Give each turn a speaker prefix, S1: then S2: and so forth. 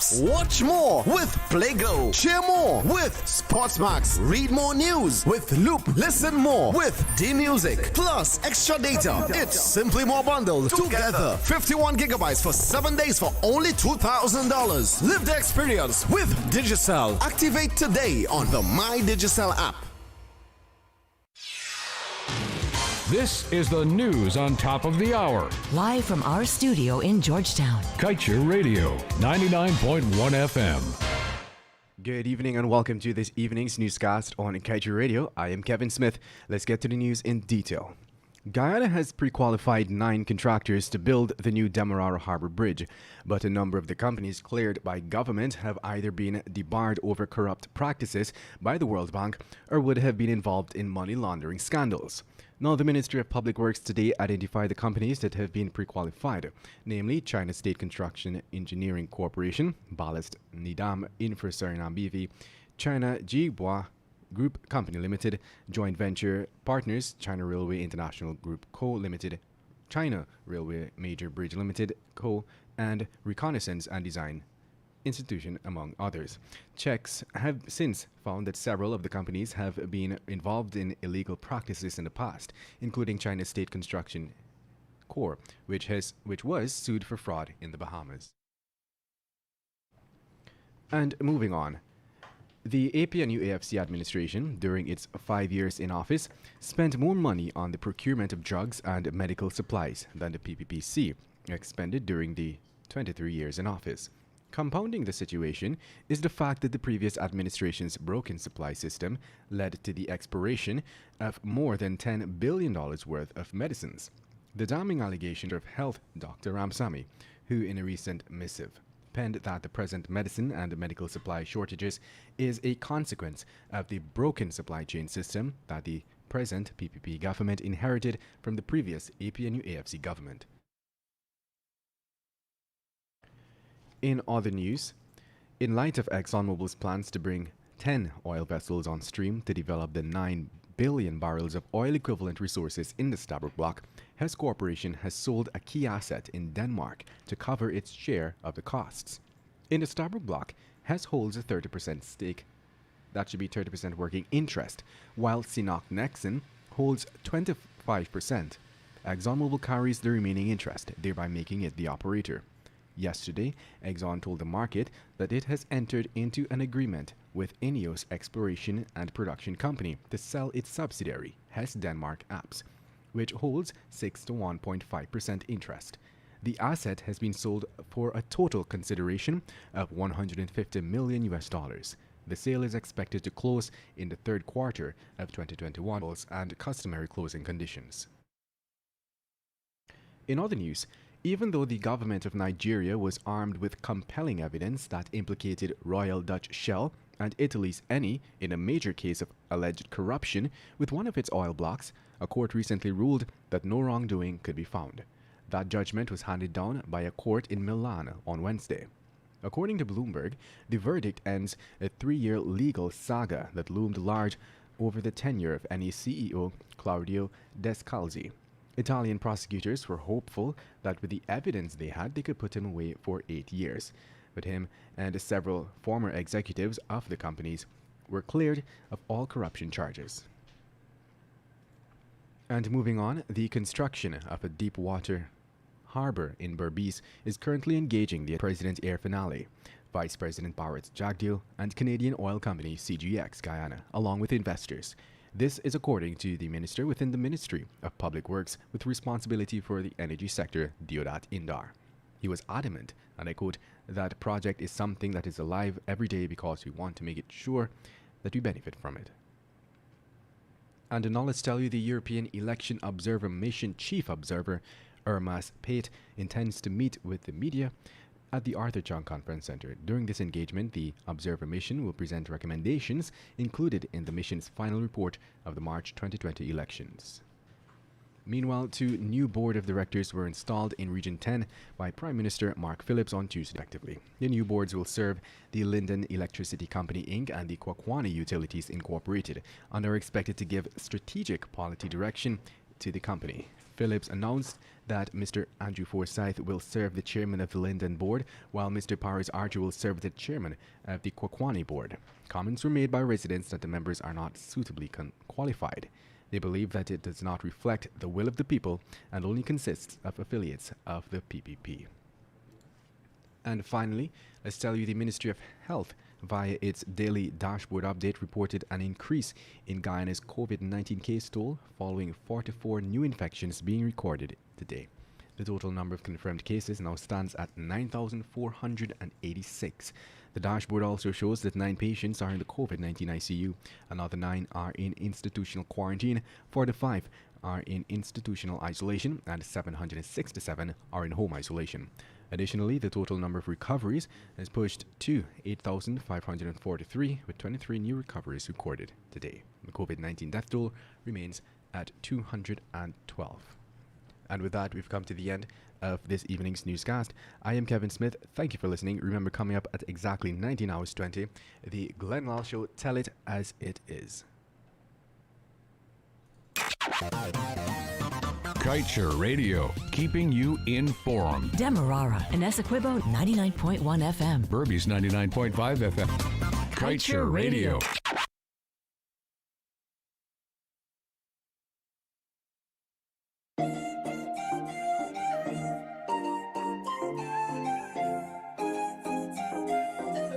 S1: Sportsmax. Watch more with PlayGlow. Share more with Sportsmax. Read more news with Loop. Listen more with D-Music. Plus extra data. It's simply more bundled together. 51 gigabytes for 7 days for only $2,000. Live the experience with Digicel. Activate today on the My Digicel app.
S2: This is the news on top of the hour.
S3: Live from our studio in Georgetown.
S2: Kaiser Radio, 99.1 FM.
S4: Good evening and welcome to this evening's newscast on Kaiser Radio. I am Kevin Smith. Let's get to the news in detail. Guyana has pre-qualified 9 contractors to build the new Demerara Harbor Bridge, but a number of the companies cleared by government have either been debarred over corrupt practices by the World Bank or would have been involved in money laundering scandals. Now, the Ministry of Public Works today identified the companies that have been pre-qualified, namely China State Construction Engineering Corporation, Ballast Nidam Infra Suriname BV, China Jibwa Group Company Limited, Joint Venture Partners, China Railway International Group Co. Limited, China Railway Major Bridge Limited Co. and Reconnaissance and Design Institution, among others. Checks have since found that several of the companies have been involved in illegal practices in the past, including China State Construction Corp., which was sued for fraud in the Bahamas. And moving on. The APNU-AFC administration, during its 5 years in office, spent more money on the procurement of drugs and medical supplies than the PPPC expended during the 23 years in office. Compounding the situation is the fact that the previous administration's broken supply system led to the expiration of more than $10 billion worth of medicines. The damning allegation of health Dr. Ramsamy, who in a recent missive penned that the present medicine and medical supply shortages is a consequence of the broken supply chain system that the present PPP government inherited from the previous APNU-AFC government. In other news, in light of ExxonMobil's plans to bring 10 oil vessels on stream to develop the 9 billion barrels of oil equivalent resources in the Stabroek Block, Hess Corporation has sold a key asset in Denmark to cover its share of the costs. In the Stabroek Block, Hess holds a 30% stake. That should be 30% working interest, while Sinok Nexen holds 25%. ExxonMobil carries the remaining interest, thereby making it the operator. Yesterday, Exxon told the market that it has entered into an agreement with Ineos Exploration and Production Company to sell its subsidiary, Hess Denmark Apps, which holds 6 to 1.5% interest. The asset has been sold for a total consideration of $150 million. The sale is expected to close in the third quarter of 2021 and customary closing conditions. In other news, even though the government of Nigeria was armed with compelling evidence that implicated Royal Dutch Shell and Italy's Eni in a major case of alleged corruption with one of its oil blocks, a court recently ruled that no wrongdoing could be found. That judgment was handed down by a court in Milan on Wednesday. According to Bloomberg, the verdict ends a 3-year legal saga that loomed large over the tenure of Eni CEO Claudio Descalzi. Italian prosecutors were hopeful that with the evidence they had, they could put him away for 8 years. But him and several former executives of the companies were cleared of all corruption charges. And moving on, the construction of a deep water harbor in Berbice is currently engaging the President's Air Finale, Vice President Barrett Jagdeo, and Canadian oil company CGX Guyana, along with investors. This is according to the minister within the Ministry of Public Works with responsibility for the energy sector, Deodat Indar. He was adamant, and I quote, that project is something that is alive every day because we want to make it sure that we benefit from it. And now let's tell you the European Election Observer Mission Chief Observer, Ermas Pate, intends to meet with the media at the Arthur Chung Conference Center. During this engagement, the Observer Mission will present recommendations included in the mission's final report of the March 2020 elections. Meanwhile, 2 new board of directors were installed in Region 10 by Prime Minister Mark Phillips on Tuesday, respectively. The new boards will serve the Linden Electricity Company Inc. and the Kwakwana Utilities Incorporated and are expected to give strategic policy direction to the company. Phillips announced that Mr. Andrew Forsyth will serve the chairman of the Linden board, while Mr. Powers Archer will serve the chairman of the Kwakwani board. Comments were made by residents that the members are not suitably qualified. They believe that it does not reflect the will of the people and only consists of affiliates of the PPP. And finally, let's tell you the Ministry of Health, via its daily dashboard update, reported an increase in Guyana's COVID-19 case toll following 44 new infections being recorded today. The total number of confirmed cases now stands at 9,486. The dashboard also shows that 9 patients are in the COVID-19 ICU, another 9 are in institutional quarantine, 45 are in institutional isolation, and 767 are in home isolation. Additionally, the total number of recoveries has pushed to 8,543, with 23 new recoveries recorded today. The COVID-19 death toll remains at 212. And with that, we've come to the end of this evening's newscast. I am Kevin Smith. Thank you for listening. Remember, coming up at exactly 19 hours 20, the Glenn Lal Show, Tell It As It Is.
S2: Kite Radio, keeping you informed.
S3: Demerara and Essequibo 99.1 FM.
S2: Burby's 99.5 FM. Kite Radio.